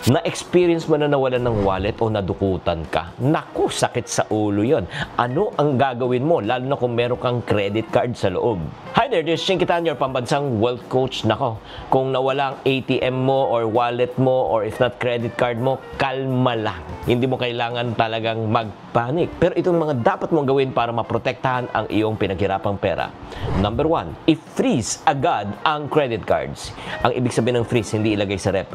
Na-experience mo na nawalan ng wallet o nadukutan ka? Naku, sakit sa ulo yon. Ano ang gagawin mo, lalo na kung meron kang credit card sa loob? Hi there, this is Chinkitan, your pambansang wealth coach. Nako, kung nawala ang ATM mo or wallet mo or if not credit card mo, kalma lang. Hindi mo kailangan talagang magpanik. Pero itong mga dapat mong gawin para maprotektahan ang iyong pinaghirapang pera. Number 1, i-freeze agad ang credit cards. Ang ibig sabihin ng freeze, hindi ilagay sa rep.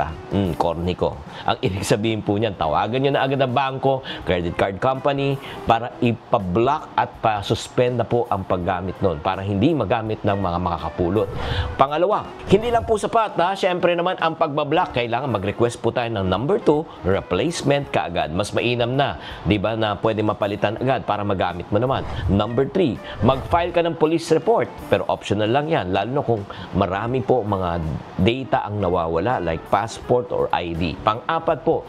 Corny ko. Ang ibig sabihin po niyan, tawagan nyo na agad ang bangko, credit card company, para ipablock at pa-suspend na po ang paggamit nun para hindi magamit ng mga makakapulot. Pangalawa, hindi lang po sapat na, syempre naman ang pagbablock, kailangan mag-request po tayo ng number 2, replacement kaagad. Mas mainam na, di ba, na pwede mapalitan agad para magamit mo naman. Number 3, mag-file ka ng police report, pero optional lang yan, lalo na kung marami po mga data ang nawawala like passport or ID. Pang-apat po,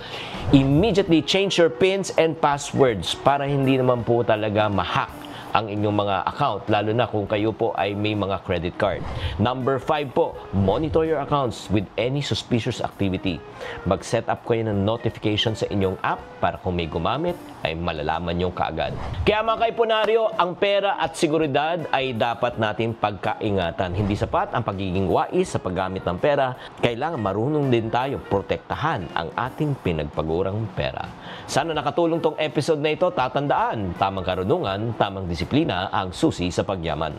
immediately change your PINs and passwords para hindi naman po talaga ma-hack ang inyong mga account, lalo na kung kayo po ay may mga credit card. Number 5 po, monitor your accounts with any suspicious activity. Mag-set up kayo ng notification sa inyong app para kung may gumamit, ay malalaman nyo kaagad. Kaya mga kaipunaryo, ang pera at seguridad ay dapat natin pagkaingatan. Hindi sapat ang pagiging wais sa paggamit ng pera. Kailangan marunong din tayo protektahan ang ating pinagpagurang pera. Sana nakatulong tong episode na ito. Tatandaan, tamang karunungan, tamang disiplina ang susi sa pagyaman.